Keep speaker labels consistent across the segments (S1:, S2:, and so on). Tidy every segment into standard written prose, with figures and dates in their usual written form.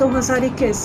S1: 2021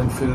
S2: MPhil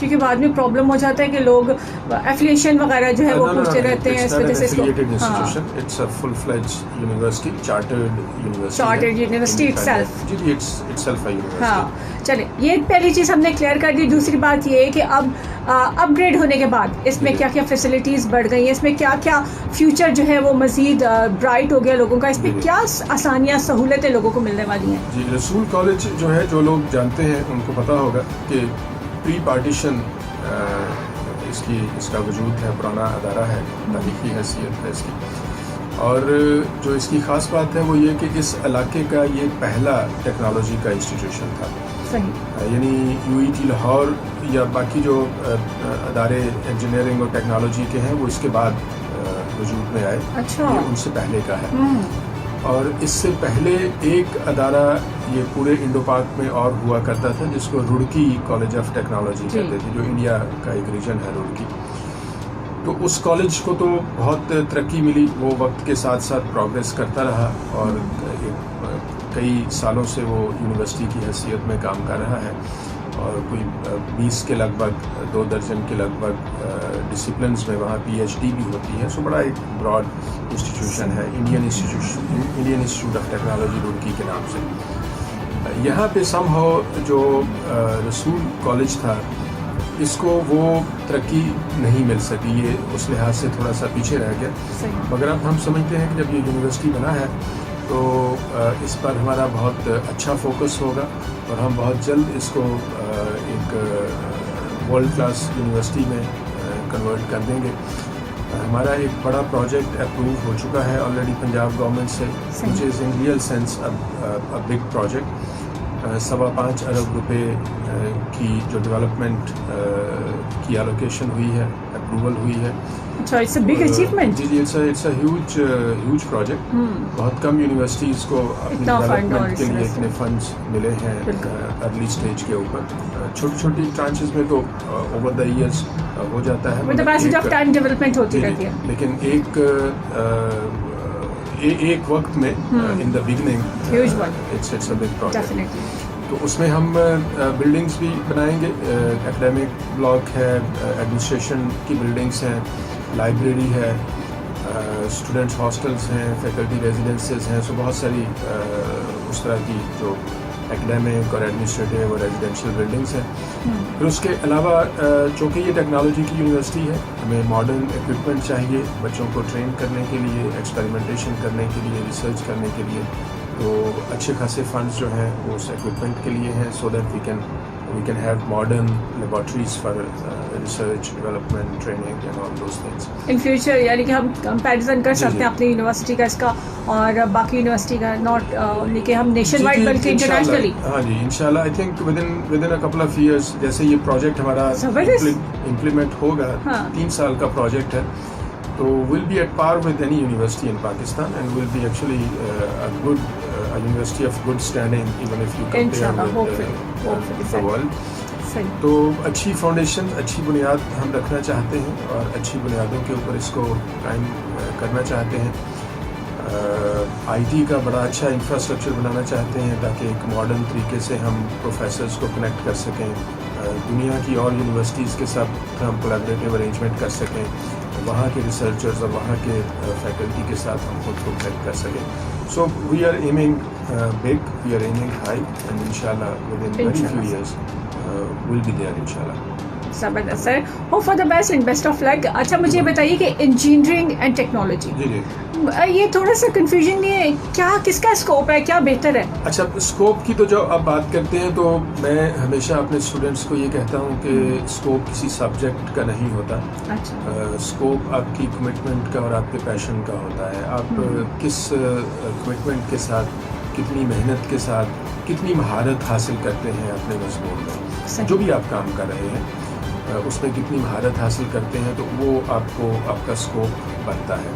S1: کیونکہ بعد میں پرابلم ہو جاتا ہے کہ لوگ ایفیلیشن وغیرہ جو ہے وہ پوچھتے رہتے ہیں, اس وجہ سے
S2: It's a full-fledged university, chartered university.
S1: Chartered university itself.
S2: G itself a university.
S1: ہاں چلیں, یہ پہلی چیز ہم نے کلیئر کر دی. دوسری بات یہ ہے کہ اب اپ گریڈ ہونے کے بعد اس میں کیا کیا فیسلٹیز بڑھ گئی ہیں, اس میں کیا کیا فیوچر جو ہے وہ مزید برائٹ ہو گیا لوگوں کا, اس میں کیا آسانیاں سہولتیں لوگوں کو ملنے والی ہیں.
S2: جی رسول کالج جو ہے, جو لوگ جانتے ہیں ان کو پتہ ہوگا کہ پری پارٹیشن اس کا وجود ہے, پرانا ادارہ ہے, تاریخی حیثیت ہے اس کی. اور جو اس کی خاص بات ہے وہ یہ کہ اس علاقے کا یہ پہلا ٹیکنالوجی کا انسٹیٹیوشن تھا.
S1: صحیح.
S2: یعنی UET لاہور یا باقی جو ادارے انجینئرنگ اور ٹیکنالوجی کے ہیں وہ اس کے بعد وجود میں آئے.
S1: اچھا.
S2: یہ ان سے پہلے کا ہے. اور اس سے پہلے ایک ادارہ یہ پورے انڈو پاک میں اور ہوا کرتا تھا جس کو روڑکی کالج آف ٹیکنالوجی کہتے تھے, جو انڈیا کا ایک ریجن ہے روڑکی. تو اس کالج کو تو بہت ترقی ملی, وہ وقت کے ساتھ ساتھ پروگریس کرتا رہا اور کئی سالوں سے وہ یونیورسٹی کی حیثیت میں کام کر رہا ہے. اور کوئی 20 کے لگ بھگ 2 درجن کے لگ بھگ ڈسپلنس میں وہاں PhD بھی ہوتی ہے. سو بڑا ایک براڈ انسٹیٹیوشن ہے, Indian institute of technology Roorkee کے نام سے. یہاں پہ سم ہاؤ جو رسول کالج تھا اس کو وہ ترقی نہیں مل سکی, یہ اس لحاظ سے تھوڑا سا پیچھے رہ گیا. مگر اب ہم سمجھتے ہیں کہ جب یہ یونیورسٹی بنا ہے تو اس پر ہمارا بہت اچھا فوکس ہوگا اور ہم بہت جلد اس کو ایک ورلڈ کلاس یونیورسٹی میں کنورٹ کر دیں گے. ہمارا ایک بڑا پروجیکٹ اپروو ہو چکا ہے آلریڈی پنجاب گورنمنٹ سے, which is in real sense a big project. 5.25 ارب روپے کی جو ڈیولپمنٹ کی الوکیشن ہوئی ہے, اپروول ہوئی ہے.
S1: اچھا, اٹس اے بگ اچیومنٹ.
S2: جی اٹس اے ہیوج پروجیکٹ. بہت کم یونیورسٹیز کو اپنی ڈیولپمنٹ کے لیے اتنے فنڈز ملے ہیں ارلی سٹیج کے اوپر. چھوٹی چھوٹی ٹرانچز میں تو اوور دا ایئرس ہو جاتا ہے,
S1: with the passage of time development ہوتی رہتی ہے.
S2: لیکن ایک وقت میں in the beginning it's a big project. تو اس میں ہم بلڈنگس بھی بنائیں گے. ایکڈیمک بلاک ہے, ایڈمنسٹریشن کی بلڈنگس ہیں, لائبریری ہے, اسٹوڈنٹس ہاسٹلس ہیں, فیکلٹی ریزیڈنسز ہیں. سو بہت ساری اس طرح کی جو ایکڈیمک اور ایڈمنسٹریٹو اور ریزیڈینشیل بلڈنگس ہیں. پھر اس کے علاوہ چونکہ یہ ٹیکنالوجی کی یونیورسٹی ہے, ہمیں ماڈرن اکوپمنٹ چاہیے بچوں کو ٹرین کرنے کے لیے, ایکسپیریمنٹیشن کرنے کے لیے, ریسرچ کرنے کے لیے. تو اچھے خاصے فنڈز جو ہیں وہ اس ایکوپمنٹ کے لیے ہیں, so that we can have modern laboratories for research, development, training and all those things
S1: in future. یعنی کہ ہم کمپیریزن کر سکتے ہیں اپنی یونیورسٹی کا اس کا اور باقی یونیورسٹی کا, ناٹ کہ ہم نیشن وائڈ بلکہ انٹرنیشنلی.
S2: ہاں جی انشاءاللہ. I think within a couple of years جیسے یہ پروجیکٹ ہمارا امپلیمنٹ ہوگا, 3 سال کا پروجیکٹ ہے, تو will be at par with any university in Pakistan and will be actually good university of good standing even if you compare with the world. تو اچھی فاؤنڈیشن, اچھی بنیاد ہم رکھنا چاہتے ہیں اور اچھی بنیادوں کے اوپر اس کو قائم کرنا چاہتے ہیں. IT کا بڑا اچھا انفراسٹرکچر بنانا چاہتے ہیں تاکہ ایک ماڈرن طریقے سے ہم پروفیسرز کو کنیکٹ کر سکیں, دنیا کی اور یونیورسٹیز کے ساتھ ہم کولیبریٹیو ارینجمنٹ کر سکیں, وہاں کے ریسرچرز اور وہاں کے فیکلٹی کے ساتھ ہم خود کو کنیکٹ کر سکیں. So we are aiming big, we are aiming high, and انشاءاللہ within very few years will be there انشاءاللہ.
S1: زبردست sir, hope for the best and best of luck. اچھا مجھے بتائیے کہ انجینئرنگ اینڈ ٹیکنالوجی,
S2: جی
S1: یہ تھوڑا سا کنفیوژن نہیں ہے, کیا کس کا اسکوپ ہے, کیا بہتر ہے؟
S2: اچھا اسکوپ کی تو جو آپ بات کرتے ہیں تو میں ہمیشہ اپنے اسٹوڈنٹس کو یہ کہتا ہوں کہ اسکوپ کسی سبجیکٹ کا نہیں ہوتا. اسکوپ آپ کی کمٹمنٹ کا اور آپ کے پیشن کا ہوتا ہے. آپ کس کمٹمنٹ کے ساتھ, کتنی محنت کے ساتھ, کتنی مہارت حاصل کرتے ہیں اپنے مضمون میں, جو بھی آپ کام کر رہے ہیں اس میں کتنی مہارت حاصل کرتے ہیں, تو وہ آپ کو آپ کا اسکوپ بنتا ہے.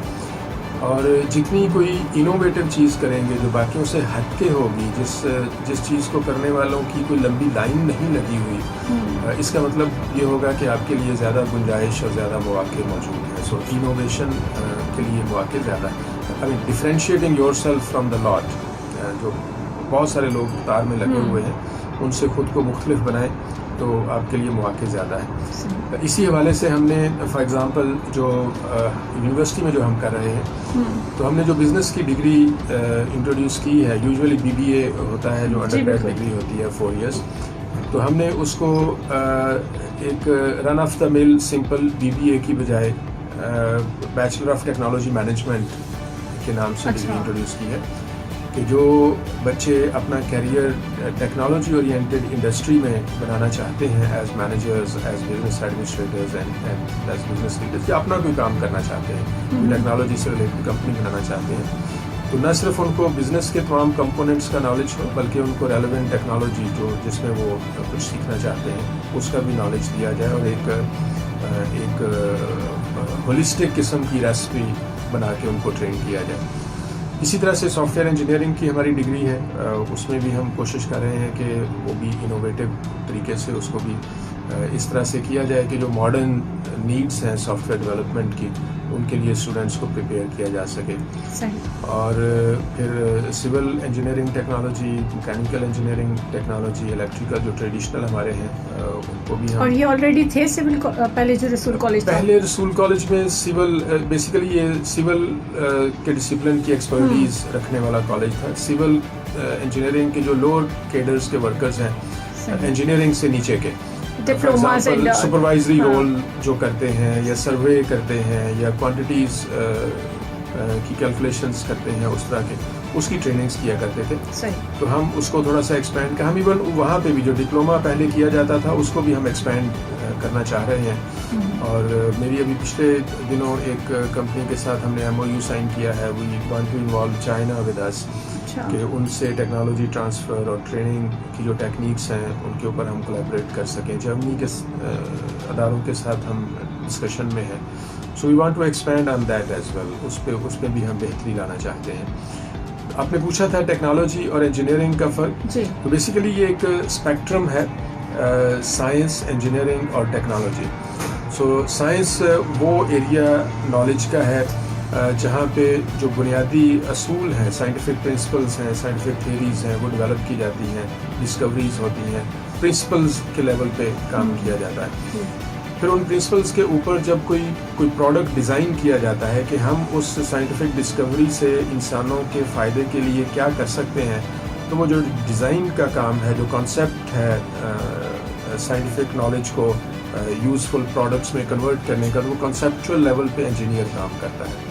S2: اور جتنی کوئی انوویٹو چیز کریں گے جو باقیوں سے ہٹ کے ہوگی, جس چیز کو کرنے والوں کی کوئی لمبی لائن نہیں لگی ہوئی, اس کا مطلب یہ ہوگا کہ آپ کے لیے زیادہ گنجائش اور زیادہ مواقع موجود ہیں. سو انوویشن کے لیے مواقع زیادہ ہیں. I mean differentiating yourself from the lot, جو بہت سارے لوگ قطار میں لگے ہوئے ہیں ان سے خود کو مختلف بنائیں تو آپ کے لیے مواقع زیادہ ہیں. اسی حوالے سے ہم نے فار ایگزامپل جو یونیورسٹی میں جو ہم کر رہے ہیں تو ہم نے جو بزنس کی ڈگری انٹروڈیوس کی ہے, یوزولی BBA ہوتا ہے جو انڈر گریڈ ڈگری ہوتی ہے 4 ایئرس, تو ہم نے اس کو ایک رن آف دا مل سمپل BBA کی بجائے بیچلر آف ٹیکنالوجی مینجمنٹ کے نام سے ڈگری انٹروڈیوس کی ہے کہ جو بچے اپنا کیریئر ٹیکنالوجی اورینٹیڈ انڈسٹری میں بنانا چاہتے ہیں as managers, as business administrators and as business leaders, یا اپنا کوئی کام کرنا چاہتے ہیں, ٹیکنالوجی سے ریلیٹڈ کمپنی بنانا چاہتے ہیں, تو نہ صرف ان کو بزنس کے تمام کمپوننٹس کا نالج ہو بلکہ ان کو ریلیونٹ ٹیکنالوجی جو جس میں وہ کچھ سیکھنا چاہتے ہیں اس کا بھی نالج دیا جائے, اور ایک ہولسٹک قسم کی ریسپی بنا کے ان کو ٹرین کیا جائے. اسی طرح سے سافٹ ویئر انجینئرنگ کی ہماری ڈگری ہے, اس میں بھی ہم کوشش کر رہے ہیں کہ وہ بھی انوویٹو طریقے سے اس کو بھی اس طرح سے کیا جائے کہ جو ماڈرن نیڈس ہیں سافٹ ویئر ڈیولپمنٹ کی ان کے لیے اسٹوڈنٹس کو پریپیئر کیا جا سکے. اور پھر civil engineering technology, mechanical engineering technology, electrical جو ٹریڈیشنل ہمارے ہیں ان کو بھی ہم.
S1: اور یہ آلریڈی تھے سول پہلے جو رسول کالج تھا,
S2: پہلے رسول کالج میں سول بیسیکلی یہ سول کے ڈسپلن کی ایکسپرٹیز رکھنے والا کالج تھا. سول انجینئرنگ کے جو لوور کیڈرز کے ورکرز ہیں انجینئرنگ سے نیچے کے, سپروائزری رول جو کرتے ہیں یا سروے کرتے ہیں یا کوانٹیٹیز کی کیلکولیشنز کرتے ہیں, اس طرح کے اس کی ٹریننگز کیا کرتے تھے. تو ہم اس کو تھوڑا سا ایکسپینڈ ہم ایون وہاں پہ بھی جو ڈپلوما پہلے کیا جاتا تھا اس کو بھی ہم ایکسپینڈ کرنا چاہ رہے ہیں. اور میری ابھی پچھلے دنوں ایک کمپنی کے ساتھ ہم نے MOU سائن کیا ہے, we want to involve China with us, کہ ان سے ٹیکنالوجی ٹرانسفر اور ٹریننگ کی جو ٹیکنیکس ہیں ان کے اوپر ہم کولیبریٹ کر سکیں. جرمنی کے اداروں کے ساتھ ہم ڈسکشن میں ہیں, so we want to expand on that as well. اس پہ بھی ہم بہتری لانا چاہتے ہیں. آپ نے پوچھا تھا ٹیکنالوجی اور انجینئرنگ کا فرق, تو بیسیکلی یہ ایک اسپیکٹرم ہے سائنس, انجینئرنگ اور ٹیکنالوجی. سو سائنس وہ ایریا نالج کا ہے جہاں پہ جو بنیادی اصول ہیں, سائنٹیفک پرنسپلز ہیں, سائنٹیفک تھیریز ہیں, وہ ڈیولپ کی جاتی ہیں, ڈسکوریز ہوتی ہیں, پرنسپلز کے لیول پہ کام کیا جاتا ہے. پھر ان پرنسپلز کے اوپر جب کوئی پروڈکٹ ڈیزائن کیا جاتا ہے کہ ہم اس سائنٹیفک ڈسکوری سے انسانوں کے فائدے کے لیے کیا کر سکتے ہیں, تو وہ جو ڈیزائن کا کام ہے, جو کانسیپٹ ہے سائنٹیفک نالج کو یوزفل پروڈکٹس میں کنورٹ کرنے کا, وہ کانسیپچول لیول پہ انجینئر کام کرتا ہے.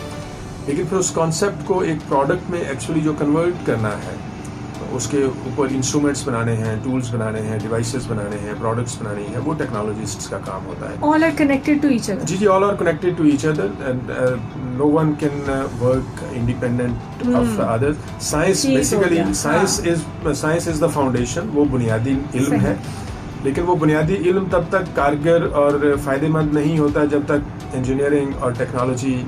S2: لیکن پھر اس کانسیپٹ کو ایک پروڈکٹ میں ایکچولی جو کنورٹ کرنا ہے, اس کے اوپر انسٹرومنٹس بنانے ہیں, ٹولز بنانے ہیں, ڈیوائسز بنانے ہیں, پروڈکٹس بنانی ہیں, وہ ٹیکنالوجسٹس کا کام ہوتا ہے.
S1: all are connected to each other.
S2: G all are connected to each other and no one can work independent of the other. Science basically science is the foundation, وہ بنیادی علم ہے, لیکن وہ بنیادی علم تب تک کارگر اور فائدہ مند نہیں ہوتا جب تک انجینئرنگ اور ٹیکنالوجی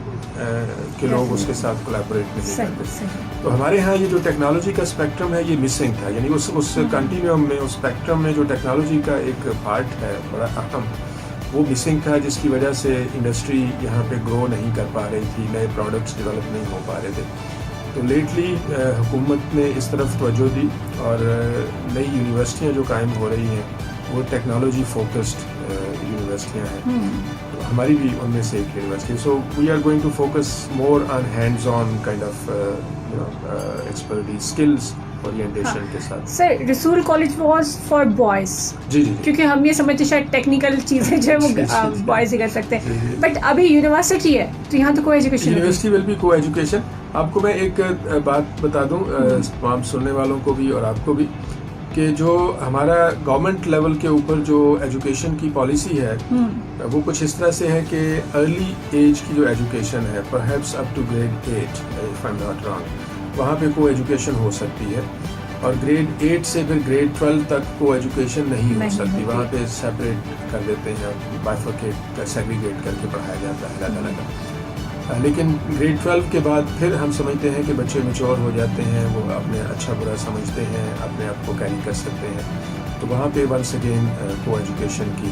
S2: کے لوگ اس کے ساتھ کولیبریٹ نہیں کرتے. تو ہمارے ہاں یہ جو ٹیکنالوجی کا اسپیکٹرم ہے یہ مسنگ تھا, یعنی اس کنٹینیوم میں, اس اسپیکٹرم میں جو ٹیکنالوجی کا ایک پارٹ ہے بڑا اہم, وہ مسنگ تھا, جس کی وجہ سے انڈسٹری یہاں پہ گرو نہیں کر پا رہی تھی, نئے پروڈکٹس ڈیولپ نہیں ہو پا رہے تھے. تو لیٹلی حکومت نے اس طرف توجہ دی اور نئی یونیورسٹیاں جو قائم ہو رہی ہیں وہ ٹیکنالوجی فوکسڈ یونیورسٹیاں ہیں. ہماری بھی ان میں سے ایک university. So we are going to focus more on hands on kind of expertise, skills orientation کے ساتھ.
S1: Sir Rasul college was for boys,
S2: جی
S1: کیونکہ ہم یہ سمجھتے شاید ٹیکنیکل چیزیں جو ہے وہ بوائز ہی کر سکتے ہیں, بٹ ابھی یونیورسٹی ہے تو یہاں تو کو ایجوکیشن,
S2: یونیورسٹی ول بی کو ایجوکیشن. آپ کو میں ایک بات بتا دوں تمام سننے والوں کو بھی اور آپ کو بھی, کہ جو ہمارا گورنمنٹ لیول کے اوپر جو ایجوکیشن کی پالیسی ہے وہ کچھ اس طرح سے ہے کہ ارلی ایج کی جو ایجوکیشن ہے, perhaps up to grade 8 if I'm not wrong, وہاں پہ کو ایجوکیشن ہو سکتی ہے, اور گریڈ 8 سے پھر گریڈ 12 تک کو ایجوکیشن نہیں ہو سکتی. وہاں پہ سیپریٹ کر دیتے ہیں, بائفرکیٹ سیگریگیٹ کر کے پڑھایا جاتا ہے الگ الگ. لیکن گریڈ 12 کے بعد پھر ہم سمجھتے ہیں کہ بچے میچور ہو جاتے ہیں, وہ اپنے اچھا برا سمجھتے ہیں, اپنے آپ کو کیری کر سکتے ہیں. تو وہاں پہ ونس اگین کو ایجوکیشن کی,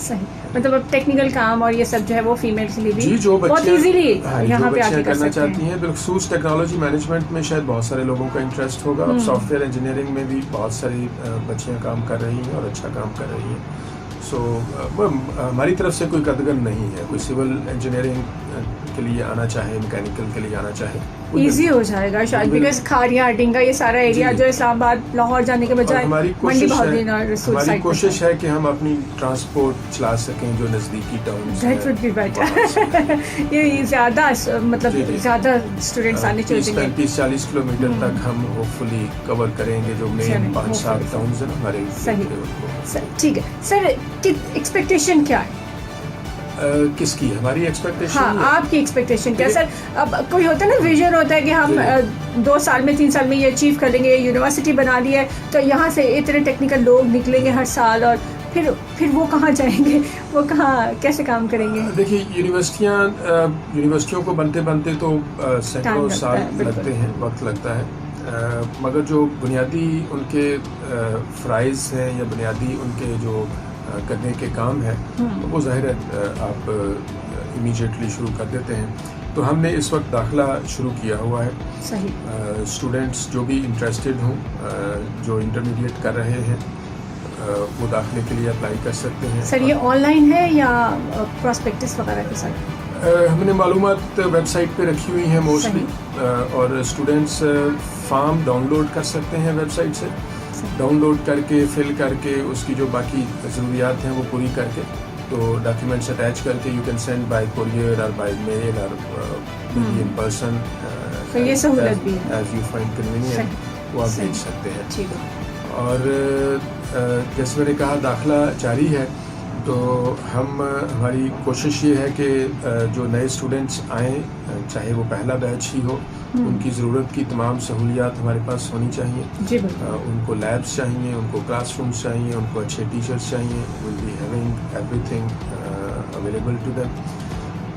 S1: صحیح, مطلب اب ٹیکنیکل کام اور یہ سب جو ہے وہ فیمیل کے لیے بھی
S2: جی جو
S1: بہت ایزیلی یہاں پہ آگے کر
S2: کرنا
S1: سکتے
S2: چاہتی
S1: ہیں.
S2: ہیں, بالخصوص ٹیکنالوجی مینجمنٹ میں شاید بہت سارے لوگوں کا انٹرسٹ ہوگا. اب سافٹ ویئر انجینئرنگ میں بھی بہت ساری بچیاں کام کر رہی ہیں اور اچھا کام کر رہی ہیں. سو ہماری طرف سے کوئی قدغن نہیں ہے. کوئی سول انجینئرنگ کے لیے آنا چاہے, میکینیکل کے لیے آنا چاہے,
S1: ایزی ہو جائے گا شاید, بیکاز کھاریاں ڈنگا یہ سارا ایریا جو اسلام آباد لاہور جانے کے بجائے
S2: ہماری کوشش ہے کہ ہم اپنی ٹرانسپورٹ چلا سکیں جو نزدیکی ٹاؤنز ہیں.
S1: That would be better. یہ زیادہ مطلب زیادہ اسٹوڈنٹس آنے چاہیے.
S2: 35-40 کلومیٹر تک ہم ہوپ فلی کور کریں گے جو مین 5-7 ٹاؤنز ہیں ہمارے.
S1: صحیح, ٹھیک ہے سر. ایکسپیکٹیشن کیا ہے
S2: کس کی؟ ہماری ایکسپیکٹیشن.
S1: ہاں آپ کی ایکسپیکٹیشن کیا سر؟ اب کوئی ہوتا ہے نا ویژن ہوتا ہے کہ ہم 2 سال میں 3 سال میں یہ اچیو کر لیں گے, یونیورسٹی بنا لی ہے تو یہاں سے اتنے ٹیکنیکل لوگ نکلیں گے ہر سال, اور پھر وہ کہاں جائیں گے, وہ کہاں کیسے کام کریں گے؟
S2: دیکھیے یونیورسٹیوں کو بنتے تو سینکڑوں سال لگتے ہیں, وقت لگتا ہے, مگر جو بنیادی ان کے فرائض ہیں یا بنیادی ان کے جو کرنے کے کام ہے وہ ظاہر ہے آپ امیجیٹلی شروع کر دیتے ہیں. تو ہم نے اس وقت داخلہ شروع کیا ہوا ہے.
S1: صحیح.
S2: اسٹوڈنٹس جو بھی انٹرسٹڈ ہوں, جو انٹرمیڈیٹ کر رہے ہیں, وہ داخلے کے لیے اپلائی کر سکتے ہیں.
S1: سر یہ آن لائن ہے یا پراسپیکٹس وغیرہ کے ساتھ؟
S2: ہم نے معلومات ویب سائٹ پہ رکھی ہوئی ہیں موسٹلی, اور اسٹوڈنٹس فارم ڈاؤن لوڈ کر سکتے ہیں ویب سائٹ سے. ڈاؤن لوڈ کر کے فل کر کے اس کی جو باقی ضروریات ہیں وہ پوری کر کے, تو ڈاکیومنٹس اٹیچ کر کے you can send by courier اور بائی میل اور ان پرسن,
S1: یہ سہولت بھی ہے
S2: ایز یو فائنڈ کنوینئنٹ, وہ آپ بھیج سکتے ہیں. اور جیسے میں نے کہا داخلہ جاری ہے, تو ہماری کوشش یہ ہے کہ جو نئے اسٹوڈنٹس آئیں, چاہے وہ پہلا بیچ ہی ہو, ان کی ضرورت کی تمام سہولیات ہمارے پاس ہونی چاہیے. ان کو لیبس چاہیے, ان کو کلاس رومس چاہیے, ان کو اچھے ٹیچرس چاہیے. Will be having every thing available to them.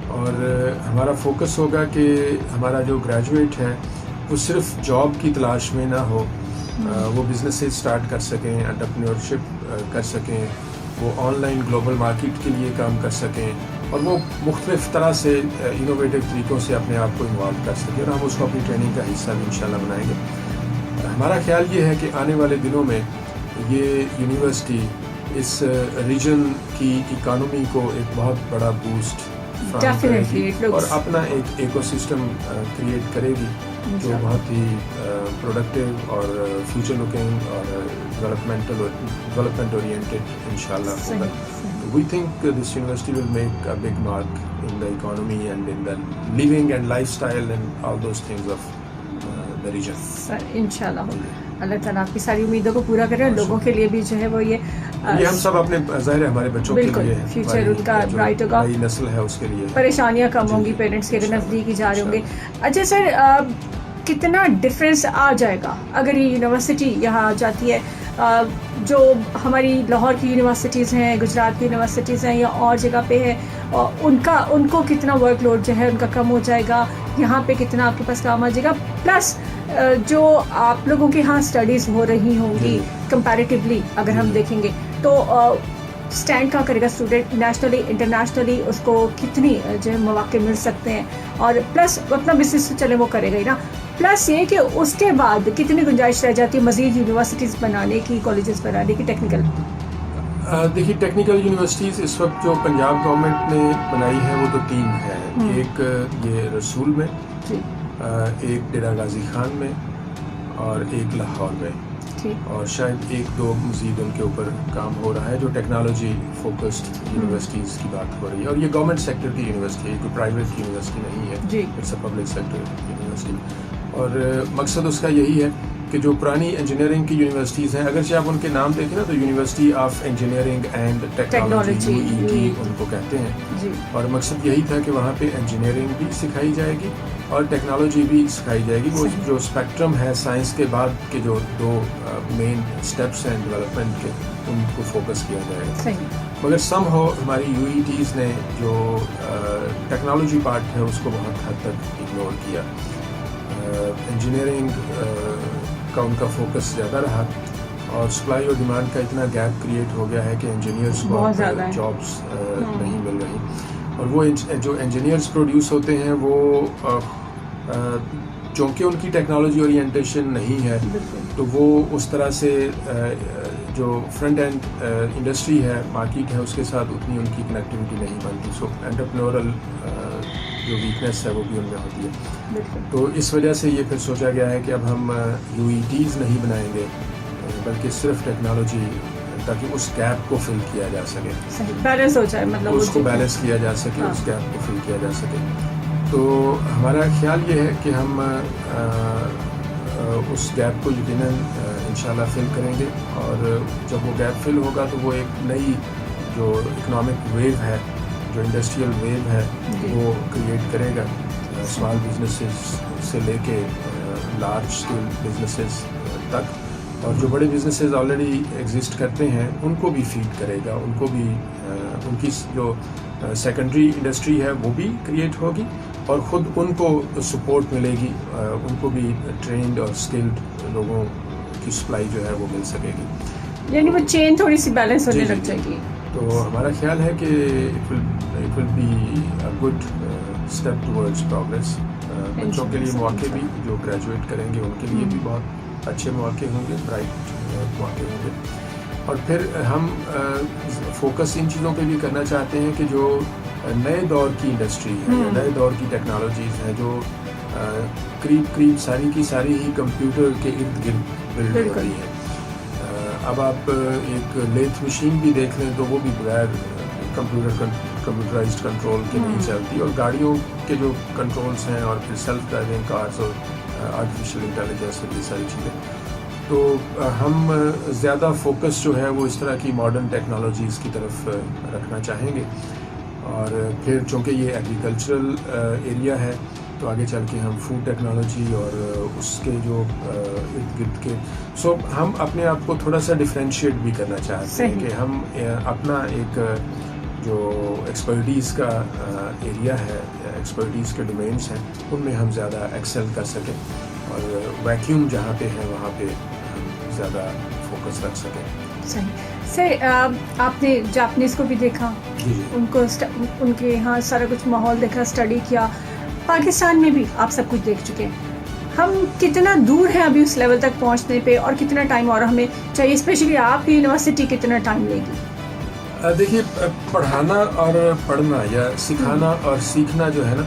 S2: اور ہمارا فوکس ہوگا کہ ہمارا جو گریجویٹ ہے وہ صرف جاب کی تلاش میں نہ ہو, وہ بزنس اسٹارٹ کر سکیں, انٹرپرینیورشپ کر سکیں, وہ آن لائن گلوبل مارکیٹ کے لیے کام کر سکیں, اور وہ مختلف طرح سے انوویٹو طریقوں سے اپنے آپ کو انوالو کر سکیں, اور ہم اس کو اپنی ٹریننگ کا حصہ بھی انشاءاللہ بنائیں گے. ہمارا خیال یہ ہے کہ آنے والے دنوں میں یہ یونیورسٹی اس ریجن کی اکانومی کو ایک بہت بڑا بوسٹ فراہم کرے گی, اور اپنا ایک ایکو سسٹم کریٹ کرے گی جو بہت ہی پروڈکٹیو اور فیوچر لکنگ اور ڈیولپمنٹ اورینٹیڈ انشاءاللہ ہوگا. We think this university will make a big mark in the economy and in the living and lifestyle and all those things of the region. Sir,
S1: inshallah. اللہ تعالیٰ آپ کی ساری امیدوں کو پورا کرے, اور لوگوں کے لیے بھی جو ہے وہ یہ
S2: ہم سب اپنے ظاہر ہے ہمارے بچوں کے لیے
S1: فیوچر ان کا برائٹ ہوگا,
S2: نئی نسل ہے اس کے لیے
S1: پریشانیاں کم ہوں گی, پیرنٹس کے نزدیک ہی جا رہے ہوں گے. اچھا سر, کتنا ڈفرینس آ جائے گا اگر یہ یونیورسٹی یہاں آ جاتی ہے؟ جو ہماری لاہور کی یونیورسٹیز ہیں, گجرات کی یونیورسٹیز ہیں یا اور جگہ پہ ہے, ان کو کتنا ورک لوڈ جو ہے ان کا کم ہو جائے گا, یہاں پہ کتنا آپ کے پاس کام آ جائے گا, پلس جو آپ لوگوں کے یہاں اسٹڈیز ہو رہی ہوں گی کمپیریٹیولی اگر ہم دیکھیں گے تو اسٹینڈ کہاں کرے گا اسٹوڈنٹ نیشنلی انٹرنیشنلی, اس کو کتنی جو ہے مواقع مل سکتے ہیں, اور پلس اپنا بزنس چلے وہ کرے گا ہی نا, پلس یہ کہ اس کے بعد کتنی گنجائش رہ جاتی ہے مزید یونیورسٹیز بنانے کی, کالجز بنانے کی ٹیکنیکل؟
S2: دیکھیے ٹیکنیکل یونیورسٹیز اس وقت جو پنجاب گورنمنٹ نے بنائی ہیں وہ تو 3 ہیں. ایک یہ رسول میں, ایک ڈیرہ غازی خان میں, اور ایک لاہور میں, اور شاید 1-2 مزید ان کے اوپر کام ہو رہا ہے جو ٹیکنالوجی فوکسڈ یونیورسٹیز کی بات ہو رہی ہے. اور یہ گورنمنٹ سیکٹر کی یونیورسٹی ہے, کوئی پرائیویٹ یونیورسٹی نہیں ہے, it's a public sector university. اور مقصد اس کا یہی ہے کہ جو پرانی انجینئرنگ کی یونیورسٹیز ہیں, اگرچہ آپ ان کے نام دیکھیں نا تو university of engineering and technology UET ان کو کہتے ہیں, اور مقصد یہی تھا کہ وہاں پہ انجینئرنگ بھی سکھائی جائے گی اور ٹیکنالوجی بھی سکھائی جائے گی. وہ جو اسپیکٹرم ہے سائنس کے بعد کے جو 2 مین اسٹیپس ہیں ڈیولپمنٹ کے, ان کو فوکس کیا جائے گا. مگر سم ہو ہماری UETs نے جو ٹیکنالوجی پارٹ ہے اس کو بہت حد تک اگنور کیا. انجینئرنگ کا ان کا فوکس زیادہ رہا, اور سپلائی اور ڈیمانڈ کا اتنا گیپ کریٹ ہو گیا ہے کہ انجینئرس کو جابس نہیں مل رہی, اور وہ جو انجینئرس پروڈیوس ہوتے ہیں وہ چونکہ ان کی ٹیکنالوجی اورینٹیشن نہیں ہے تو وہ اس طرح سے جو فرنٹ اینڈ انڈسٹری ہے, مارکیٹ ہے, اس کے ساتھ اتنی ان کی کنیکٹیوٹی نہیں بنتی. سو انٹرپرینورل جو ویکنیس ہے وہ بھی ان میں ہوتی ہے. تو اس وجہ سے یہ پھر سوچا گیا ہے کہ اب ہم UETs نہیں بنائیں گے بلکہ صرف ٹیکنالوجی, تاکہ اس گیپ کو فل کیا جا سکے,
S1: بیلنس ہو جائے, مطلب
S2: اس کو بیلنس کیا جا سکے, اس گیپ کو فل کیا جا سکے. تو ہمارا خیال یہ ہے کہ ہم اس گیپ کو یقیناً انشاءاللہ فل کریں گے, اور جب وہ گیپ فل ہوگا تو وہ ایک نئی جو اکنامک ویو ہے, جو انڈسٹریل ویو ہے, وہ کریٹ کرے گا اسمال بزنسز سے لے کے لارج اسکیل بزنسز تک, اور جو بڑے بزنسز آلریڈی ایگزسٹ کرتے ہیں ان کو بھی فیڈ کرے گا, ان کو بھی ان کی جو سیکنڈری انڈسٹری ہے وہ بھی کریٹ ہوگی, اور خود ان کو سپورٹ ملے گی, ان کو بھی ٹرینڈ اور اسکلڈ لوگوں کی سپلائی جو ہے وہ مل سکے گی,
S1: یعنی وہ چین تھوڑی سی بیلنس ہونے لگ جائے گی.
S2: تو ہمارا خیال ہے کہ it will be a good step towards progress. بچوں کے لیے مواقع بھی, جو گریجویٹ کریں گے ان کے لیے بھی بہت اچھے مواقع ہوں گے, برائٹ مواقع ہوں گے. اور پھر ہم فوکس ان چیزوں پہ بھی کرنا چاہتے ہیں کہ جو نئے دور کی انڈسٹری ہے, نئے دور کی ٹیکنالوجیز ہیں, جو قریب ساری کی ساری ہی کمپیوٹر کے ارد گرد بلڈ ہوتی ہے. اب آپ ایک لیتھ مشین بھی دیکھ لیں تو وہ بھی بغیر کمپیوٹرائزڈ کنٹرول کے نہیں چلتی, اور گاڑیوں کے جو کنٹرولز ہیں, اور پھر سیلف ڈرائیونگ کارز اور آرٹیفیشیل انٹیلیجنس اور یہ ساری چیزیں. تو ہم زیادہ فوکس جو ہے وہ اس طرح کی ماڈرن ٹیکنالوجیز کی طرف رکھنا چاہیں گے, اور پھر چونکہ یہ ایگریکلچرل ایریا ہے تو آگے چل کے ہم فوڈ ٹیکنالوجی اور اس کے جو ارد گرد کے ہم اپنے آپ کو تھوڑا سا ڈفرینشیٹ بھی کرنا چاہتے ہیں کہ ہم اپنا ایک جو ایکسپرٹیز کا ایریا ہے, ایکسپرٹیز کے ڈومینس ہیں, ان میں ہم زیادہ ایکسل کر سکیں, اور ویکیوم جہاں پہ ہے وہاں پہ ہم زیادہ فوکس رکھ سکیں.
S1: صحیح. سر آپ نے جاپنیز کو بھی دیکھا, ان کو ان کے یہاں سارا کچھ ماحول دیکھا, اسٹڈی کیا. پاکستان میں بھی آپ سب کچھ دیکھ چکے ہیں. ہم کتنا دور ہیں ابھی اس لیول تک پہنچنے پہ, اور کتنا ٹائم اور ہمیں چاہیے, اسپیشلی آپ کی یونیورسٹی کتنا ٹائم لے گی؟
S2: دیکھیے, پڑھانا اور پڑھنا یا سکھانا اور سیکھنا جو ہے نا,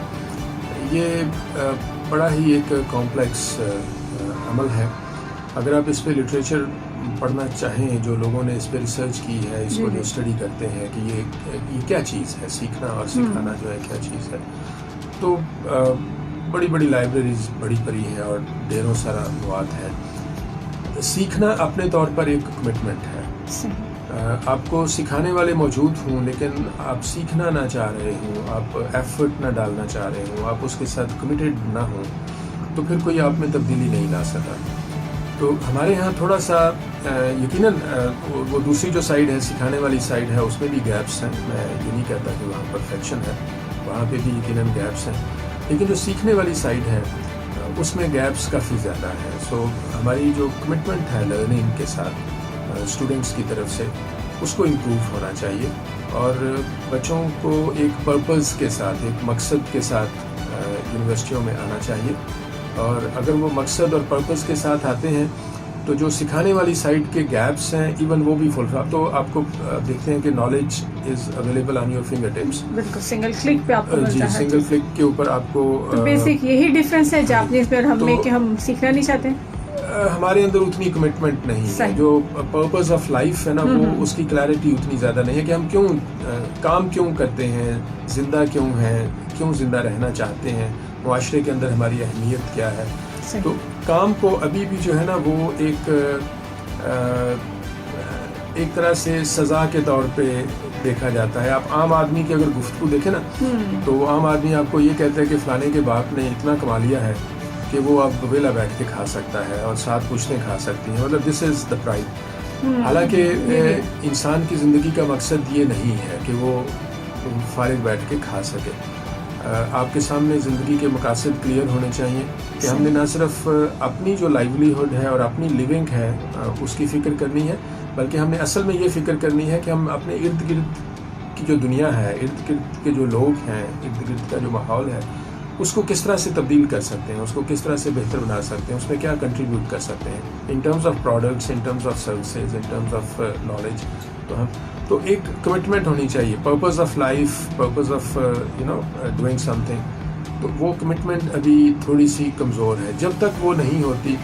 S2: یہ بڑا ہی ایک کمپلیکس عمل ہے. اگر آپ اس پہ لٹریچر پڑھنا چاہیں, جو لوگوں نے اس پہ ریسرچ کی ہے, اس کو جو اسٹڈی کرتے ہیں کہ یہ کیا چیز ہے, سیکھنا اور سکھانا جو ہے کیا چیز ہے, تو بڑی بڑی لائبریریز بڑی پڑی ہیں اور ڈھیروں سارا مواد ہے. سیکھنا اپنے طور پر ایک کمٹمنٹ ہے. آپ کو سکھانے والے موجود ہوں لیکن آپ سیکھنا نہ چاہ رہے ہوں, آپ ایفرٹ نہ ڈالنا چاہ رہے ہوں, آپ اس کے ساتھ کمیٹیڈ نہ ہوں, تو پھر کوئی آپ میں تبدیلی نہیں لا سکتا. تو ہمارے ہاں تھوڑا سا یقیناً وہ دوسری جو سائڈ ہے, سکھانے والی سائڈ ہے, اس میں بھی گیپس ہیں. میں یہ نہیں کہتا کہ وہاں پرفیکشن ہے, وہاں پہ بھی یقیناً گیپس ہیں, لیکن جو سیکھنے والی سائڈ ہے اس میں گیپس کافی زیادہ ہے. سو ہماری جو کمٹمنٹ ہے لرننگ کے ساتھ اسٹوڈنٹس کی طرف سے, اس کو امپروو ہونا چاہیے, اور بچوں کو ایک پرپز کے ساتھ, ایک مقصد کے ساتھ یونیورسٹیوں میں آنا چاہیے. اور اگر وہ مقصد اور پرپز کے ساتھ آتے ہیں تو جو سکھانے والی سائڈ کے گیپس ہیں ایون وہ بھی فل اپ. تو آپ کو دیکھتے ہیں کہ knowledge is available on your finger tips.
S1: بالکل, سنگل کلک پہ آپ کو ملتا ہے.
S2: سنگل کلک کے اوپر آپ کو.
S1: بیسک یہی ڈفرینس ہے جاپنیز میں اور ہم میں کہ ہم سیکھنا نہیں چاہتے.
S2: ہمارے اندر اتنی کمٹمنٹ نہیں ہے. جو پرپز آف لائف ہے نا, وہ اس کی کلیئرٹی اتنی زیادہ نہیں ہے کہ ہم کیوں کام کیوں کرتے ہیں, زندہ کیوں ہیں, کیوں زندہ رہنا چاہتے ہیں, معاشرے کے اندر ہماری اہمیت کیا ہے. تو کام کو ابھی بھی جو ہے نا وہ ایک طرح سے سزا کے طور پہ دیکھا جاتا ہے. آپ عام آدمی کی اگر گفتگو دیکھیں نا, تو وہ عام آدمی آپ کو یہ کہتا ہے کہ فلانے کے باپ نے اتنا کما لیا ہے کہ وہ اب ویلا بیٹھ کے کھا سکتا ہے اور 7 پشتیں کھا سکتی ہیں. مطلب دس از دا پرائڈ. حالانکہ انسان کی زندگی کا مقصد یہ نہیں ہے کہ وہ فارغ بیٹھ کے کھا سکے. آپ کے سامنے زندگی کے مقاصد کلیئر ہونے چاہیے کہ ہم نے نہ صرف اپنی جو لائیولیہڈ ہے اور اپنی لیونگ ہے اس کی فکر کرنی ہے، بلکہ ہم نے اصل میں یہ فکر کرنی ہے کہ ہم اپنے ارد گرد کی جو دنیا ہے، ارد گرد کے جو لوگ ہیں، ارد گرد کا جو ماحول ہے، اس کو کس طرح سے تبدیل کر سکتے ہیں، اس کو کس طرح سے بہتر بنا سکتے ہیں، اس میں کیا کنٹریبیوٹ کر سکتے ہیں in terms of products, in terms of services, in terms of knowledge. تو ایک کمٹمنٹ ہونی چاہیے، purpose of life, purpose of doing some thing. تو وہ کمٹمنٹ ابھی تھوڑی سی کمزور ہے. جب تک وہ نہیں ہوتی،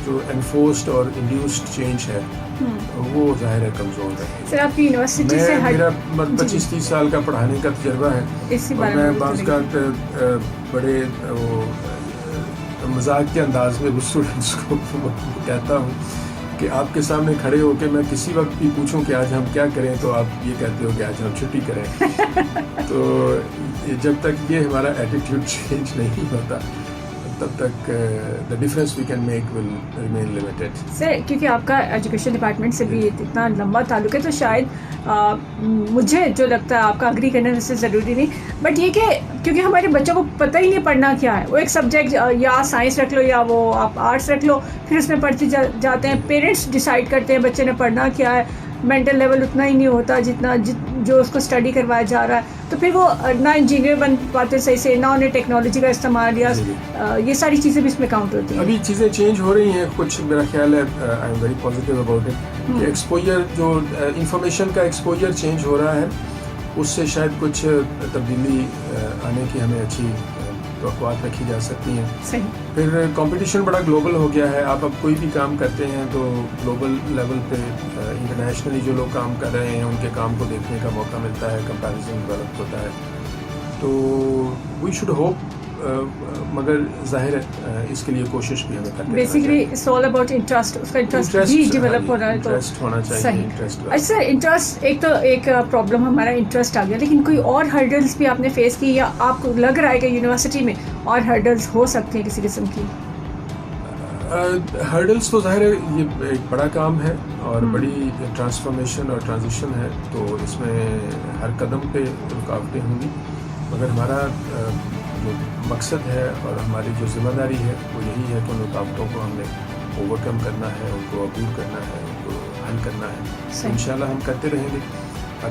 S2: جو انفورسڈ اور انڈیوسڈ چینج ہے وہ ظاہر ہے کمزور ہے.
S1: سر آپ کی یونیورسٹی سے
S2: میرا 25-30 سال کا پڑھانے کا تجربہ ہے، اور میں بعض اوقات بڑے مذاق کے انداز میں اسٹوڈنٹس کو کہتا ہوں کہ آپ کے سامنے کھڑے ہو کے میں کسی وقت بھی پوچھوں کہ آج ہم کیا کریں تو آپ یہ کہتے ہو کہ آج ہم چھٹی کریں. تو جب تک یہ ہمارا ایٹیٹیوڈ چینج نہیں ہوتا تب تک the difference we can make will remain limited.
S1: سر کیونکہ آپ کا ایجوکیشن ڈپارٹمنٹ سے بھی اتنا لمبا تعلق ہے تو شاید مجھے جو لگتا ہے آپ کا اگری کرنا ویسے ضروری نہیں، بٹ یہ کہ کیونکہ ہمارے بچوں کو پتہ ہی نہیں پڑھنا کیا ہے، وہ ایک سبجیکٹ یا سائنس رکھ لو یا وہ آپ آرٹس رکھ لو، پھر اس میں پڑھتے جاتے ہیں. پیرنٹس ڈیسائیڈ کرتے ہیں بچے نے پڑھنا کیا ہے، مینٹل لیول اتنا ہی نہیں ہوتا جتنا جو اس کو اسٹڈی کروایا جا رہا ہے. تو پھر وہ نہ انجینئر بن پاتے صحیح سے، نہ انہیں ٹیکنالوجی کا استعمال یا یہ ساری چیزیں بھی اس میں کاؤنٹ ہوتی ہیں.
S2: ابھی چیزیں چینج ہو رہی ہیں کچھ، میرا خیال ہے I am very positive about it کہ ایکسپوجر جو انفارمیشن کا ایکسپوجر چینج ہو رہا ہے اس سے شاید کچھ تبدیلی آنے کی ہمیں اچھی توقعات رکھی جا سکتی ہیں.
S1: صحیح.
S2: پھر کمپٹیشن بڑا گلوبل ہو گیا ہے. آپ اب کوئی بھی کام کرتے ہیں تو گلوبل لیول پہ انٹرنیشنلی جو لوگ کام کر رہے ہیں ان کے کام کو دیکھنے کا موقع ملتا ہے، کمپیریزن ڈیولپ ہوتا ہے. تو وی شوڈ ہوپ، مگر ظاہر ہے اس کے لیے کوشش بھی ہمیں کرنی ہے.
S1: Basically it's all about interest, اس کا انٹرسٹ بھی ڈیولپ ہو رہا ہے تو
S2: انٹرسٹ ہونا چاہیے.
S1: اچھا انٹرسٹ ایک پرابلم ہمارا انٹرسٹ آ گیا، لیکن کوئی اور ہرڈلس بھی آپ نے فیس کی یا آپ کو لگ رہا ہے کہ یونیورسٹی میں اور ہرڈلس ہو سکتے ہیں کسی قسم کی؟
S2: ہرڈلس تو ظاہر ہے یہ ایک بڑا کام ہے اور بڑی ٹرانسفارمیشن اور ٹرانزیشن ہے، تو اس میں ہر قدم پہ رکاوٹیں ہوں گی، مگر ہمارا جو مقصد ہے اور ہماری جو ذمہ داری ہے وہ یہی ہے کہ ان رکاوٹوں کو ہم نے اوور کم کرنا ہے، ان کو عبور کرنا ہے، ان کو حل کرنا ہے. انشاءاللہ ہم کرتے رہیں گے.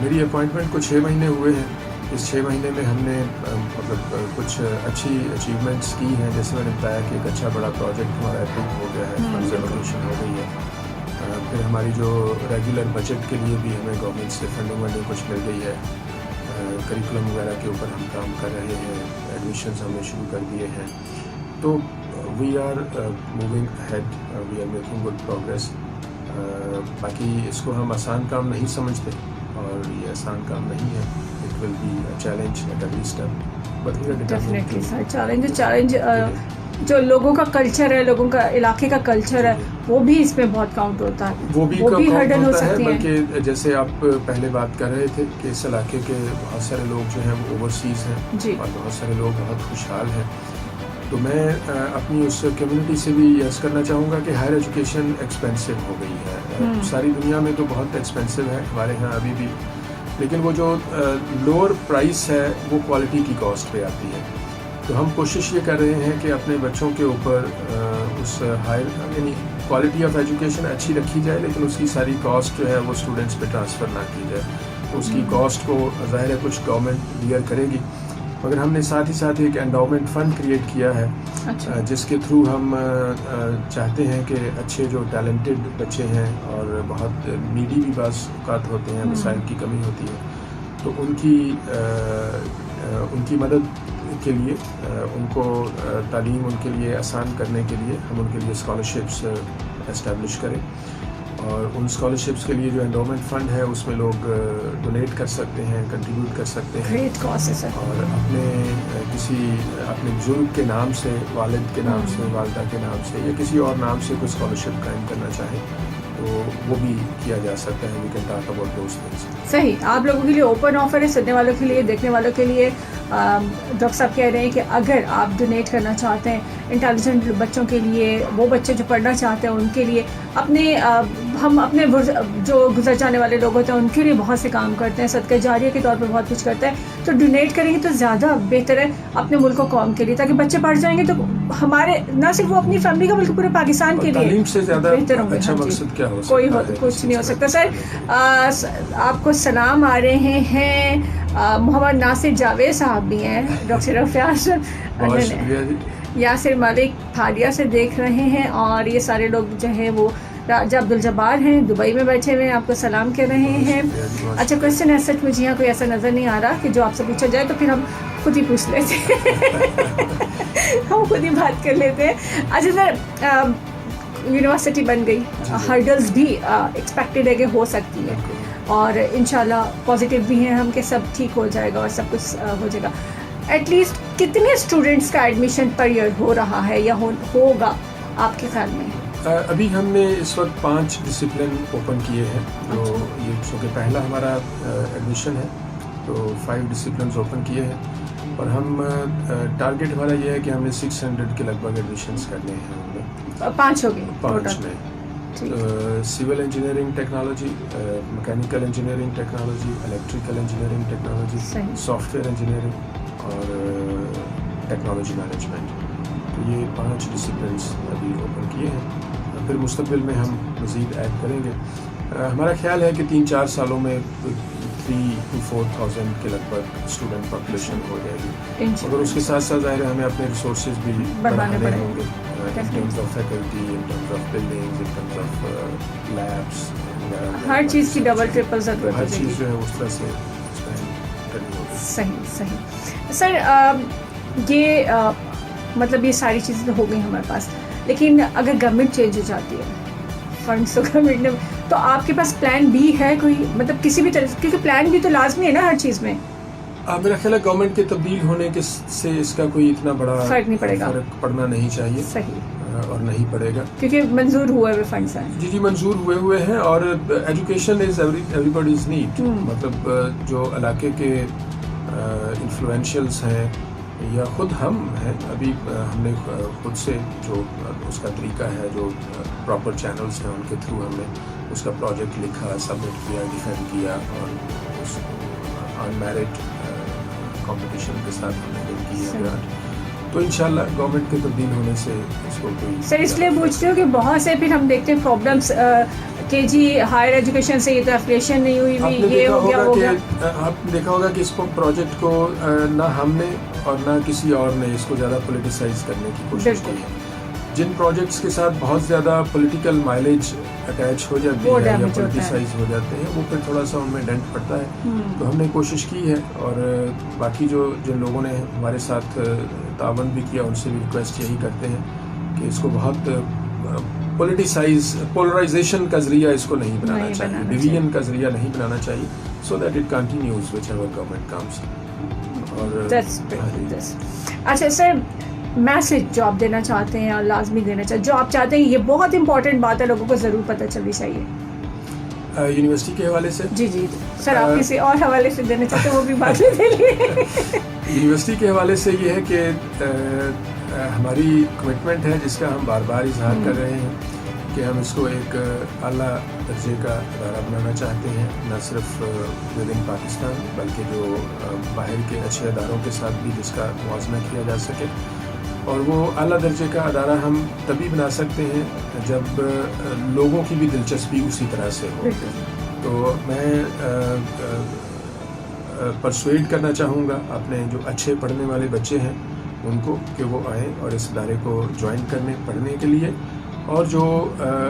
S2: میری اپوائنٹمنٹ کو 6 مہینے ہوئے ہیں. اس 6 مہینے میں ہم نے مطلب کچھ اچھی اچیومنٹس کی ہیں. جیسے میں نے بتایا کہ ایک اچھا بڑا پروجیکٹ ہمارا اپروو ہو گیا ہے، فنڈز ایلوکیشن ہو گئی ہے. پھر ہماری جو ریگولر بجٹ کے لیے بھی ہمیں گورنمنٹ سے فنڈنگ کچھ مل گئی ہے. کریکولم وغیرہ کے اوپر ہم کام کر رہے ہیں، ایڈمیشنز ہم نے شروع کر دیے ہیں. تو we are moving head, we are making good progress. باقی اس کو ہم آسان کام نہیں سمجھتے اور یہ آسان کام نہیں ہے. It will be a challenge at every step, but we are
S1: definitely sir. Challenge جو لوگوں کا کلچر ہے، لوگوں کا علاقے کا کلچر ہے، وہ بھی اس میں بہت کاؤنٹ ہوتا ہے، وہ بھی ہرڈل ہو سکتی ہیں.
S2: بلکہ جیسے آپ پہلے بات کر رہے تھے کہ اس علاقے کے بہت سارے لوگ جو ہیں وہ اوورسیز ہیں اور بہت سارے لوگ بہت خوشحال ہیں. تو میں اپنی اس کمیونٹی سے بھی یس کرنا چاہوں گا کہ ہائر ایجوکیشن ایکسپینسو ہو گئی ہے. ساری دنیا میں تو بہت ایکسپینسو ہے، ہمارے ہاں ابھی بھی، لیکن وہ جو لوور پرائس ہے وہ کوالٹی کی کاسٹ پہ آتی ہے. تو ہم کوشش یہ کر رہے ہیں کہ اپنے بچوں کے اوپر اس ہائر یعنی کوالٹی آف ایجوکیشن اچھی رکھی جائے، لیکن اس کی ساری کاسٹ جو ہے وہ اسٹوڈنٹس پہ ٹرانسفر نہ کی جائے. تو اس کی کاسٹ کو ظاہر ہے کچھ گورنمنٹ بیئر کرے گی، مگر ہم نے ساتھ ہی ساتھ ایک انڈاؤمنٹ فنڈ کریٹ کیا ہے جس کے تھرو ہم چاہتے ہیں کہ اچھے جو ٹیلنٹڈ بچے ہیں اور بہت نیڈی بھی بعض اوقات ہوتے ہیں، وسائل کی کمی ہوتی ہے، تو ان کی مدد کے لیے، ان کو تعلیم ان کے لیے آسان کرنے کے لیے ہم ان کے لیے اسکالرشپس اسٹیبلش کریں. اور ان اسکالرشپس کے لیے جو انڈومنٹ فنڈ ہے اس میں لوگ ڈونیٹ کر سکتے ہیں، کنٹریبیوٹ کر سکتے ہیں، اور اپنے بزرگ کے نام سے، والد کے نام سے، والدہ کے نام سے یا کسی اور نام سے کوئی اسکالرشپ قائم کرنا چاہیں تو وہ بھی کیا جا سکتا ہے. We can talk about those things.
S1: صحیح. آپ لوگوں کے لیے اوپن آفر ہے، سننے والوں کے لیے، دیکھنے والوں کے لیے. ڈاکٹر صاحب کہہ رہے ہیں کہ اگر آپ ڈونیٹ کرنا چاہتے ہیں انٹیلیجنٹ بچوں کے لیے، وہ بچے جو پڑھنا چاہتے ہیں ان کے لیے، ہم اپنے جو گزر جانے والے لوگ ہوتے ہیں ان کے لیے بہت سے کام کرتے ہیں، صدقہ جاریہ کے طور پہ بہت کچھ کرتے ہیں، تو ڈونیٹ کریں گے تو زیادہ بہتر ہے اپنے ملک و قوم کے لیے، تاکہ بچے پڑھ جائیں گے تو ہمارے نہ صرف وہ اپنی فیملی کا بلکہ پورے پاکستان کے لیے
S2: تعلیم سے زیادہ
S1: بہتر ہوں گے.
S2: اچھا
S1: ہاں جی.
S2: مقصد کیا ہو سکتا
S1: کوئی
S2: ہے؟
S1: کچھ نہیں ہو سکتا. سر آپ کو سلام آ رہے ہیں، محمد ناصر جاوید صاحب بھی ہیں، ڈاکٹر رفیع
S2: بہت شکریہ جی.
S1: یاسر ملک تھالیا سے دیکھ رہے ہیں، اور یہ سارے لوگ جو ہیں وہ راجہ عبدالجبار ہیں، دبئی میں بیٹھے ہوئے ہیں، آپ کو سلام کہہ رہے ہیں. اچھا کوشچن ہے سچ مجھے یہاں کوئی ایسا نظر نہیں آ رہا کہ جو آپ سے پوچھا جائے، تو پھر ہم خود ہی پوچھ لیتے ہیں ہم خود ہی بات کر لیتے ہیں. اچھا سر، یونیورسٹی بن گئی، ہرڈلز بھی ایکسپیکٹڈ ہے کہ ہو سکتی ہے، اور انشاءاللہ پازیٹیو بھی ہیں ہم کہ سب ٹھیک ہو جائے گا اور سب کچھ ہو جائے گا. ایٹ لیسٹ کتنے اسٹوڈنٹس کا ایڈمیشن پر ایئر ہو رہا ہے یا ہوگا آپ کے خیال میں؟
S2: ابھی ہم نے اس وقت 5 ڈسپلن اوپن کیے ہیں، جو یہ چونکہ پہلا ہمارا ایڈمیشن ہے تو 5 ڈسپلنز اوپن کیے ہیں، اور ہم ٹارگیٹ ہمارا یہ ہے کہ ہم نے 600 کے لگ بھگ ایڈمیشنز کرنے ہیں. ہم نے
S1: 5 ہو گئے
S2: 5 میں civil engineering technology, mechanical engineering technology, electrical engineering technology, soft ware engineering اور ٹیکنالوجی مینجمنٹ. تو یہ 5 ڈسپلنس ابھی اوپن کیے ہیں، پھر مستقبل میں ہم مزید ایڈ کریں گے. ہمارا خیال ہے کہ 3-4 سالوں میں 3,000 to 4,000 کے لگ بھگ اسٹوڈنٹ پاپولیشن ہو جائے گی، مگر اس کے ساتھ ساتھ ظاہر ہے ہمیں اپنے ریسورسز بھی بڑھانے ہوں گے، in terms of faculty, in terms of buildings, in terms of labs.
S1: ہر چیز کی ڈبل ٹرپل ضرورت ہے،
S2: ہر چیز جو ہے اس طرح سے کرنی ہوگی.
S1: صحیح. سر یہ مطلب یہ ساری چیزیں تو ہو گئی ہمارے پاس، لیکن اگر گورنمنٹ چینج ہو جاتی ہے، فنڈس تو گورنمنٹ نے، تو آپ کے پاس پلان بی ہے کوئی، مطلب کسی بھی طرح، کیونکہ پلان بھی تو لازمی ہے نا ہر چیز میں.
S2: میرا خیال ہے گورنمنٹ کے تبدیل ہونے سے اس کا کوئی اتنا بڑا
S1: فرق نہیں پڑے گا،
S2: فرق پڑنا نہیں چاہیے.
S1: صحیح،
S2: اور نہیں پڑے گا
S1: کیونکہ منظور ہوئے ہوئے فنڈس ہیں.
S2: جی منظور ہوئے ہیں، اور education is every bodies need. مطلب جو علاقے کے انفلوئنشیلس ہیں یا خود ہم ہیں، ابھی ہم نے خود سے جو اس کا طریقہ ہے، جو پراپر چینلز ہیں ان کے تھرو ہم نے اس کا پروجیکٹ لکھا، سبمٹ کیا، ڈیفینڈ کیا، اور اس آن میرٹ کمپٹیشن کے ساتھ ہم نے ڈیل کی ہے گرانٹ. تو انشاءاللہ گورنمنٹ کے تبدیل ہونے سے اس کو کوئی
S1: سر اس لیے پوچھتے ہو کہ بہت سے پھر ہم دیکھتے ہیں پرابلمس کہ جی ہائر ایجوکیشن سے یہ تو ایفلیشن نہیں ہوئی ہوئی، یہ ہو گیا.
S2: آپ نے دیکھا ہوگا کہ اس پروجیکٹ کو نہ ہم نے اور نہ کسی اور نے اس کو زیادہ پولیٹیسائز کرنے کی کوشش کی ہے. جن پروجیکٹس کے ساتھ بہت زیادہ پولیٹیکل مائلیج اٹیچ ہو جاتی ہے یا پولیٹیسائز ہو جاتے ہیں، وہ پھر تھوڑا سا ان میں ڈنٹ پڑتا ہے. تو ہم نے کوشش کی ہے، اور باقی جن لوگوں نے ہمارے ساتھ تعاون بھی کیا ان سے بھی ریکویسٹ یہی کرتے ہیں کہ اس کو بہت پولرائزیشن کا ذریعہ اس کو نہیں بنانا چاہیے، ڈویژن کا ذریعہ نہیں بنانا چاہیے، so that it continues which ever government comes.
S1: اچھا سر، میسج جو آپ دینا چاہتے ہیں اور لازمی دینا چاہتے ہیں، جو آپ چاہتے ہیں یہ بہت امپورٹنٹ بات ہے، لوگوں کو ضرور پتہ چلنی چاہیے
S2: یونیورسٹی کے حوالے سے.
S1: جی سر، آپ کسی اور حوالے سے دینا چاہتے ہیں وہ بھی بات لے لیے.
S2: یونیورسٹی کے حوالے سے یہ ہے کہ ہماری کمٹمنٹ ہے جس کا ہم بار بار اظہار کر رہے ہیں کہ ہم اس کو ایک اعلیٰ درجے کا ادارہ بنانا چاہتے ہیں، نہ صرف ود ان پاکستان بلکہ جو باہر کے اچھے اداروں کے ساتھ بھی جس کا موازنہ کیا جا سکے. اور وہ اعلیٰ درجے کا ادارہ ہم تبھی بنا سکتے ہیں جب لوگوں کی بھی دلچسپی اسی طرح سے ہو. تو میں پرسویڈ کرنا چاہوں گا اپنے جو اچھے پڑھنے والے بچے ہیں ان کو کہ وہ آئیں اور اس ادارے کو جوائن کرنے پڑھنے کے لیے، اور جو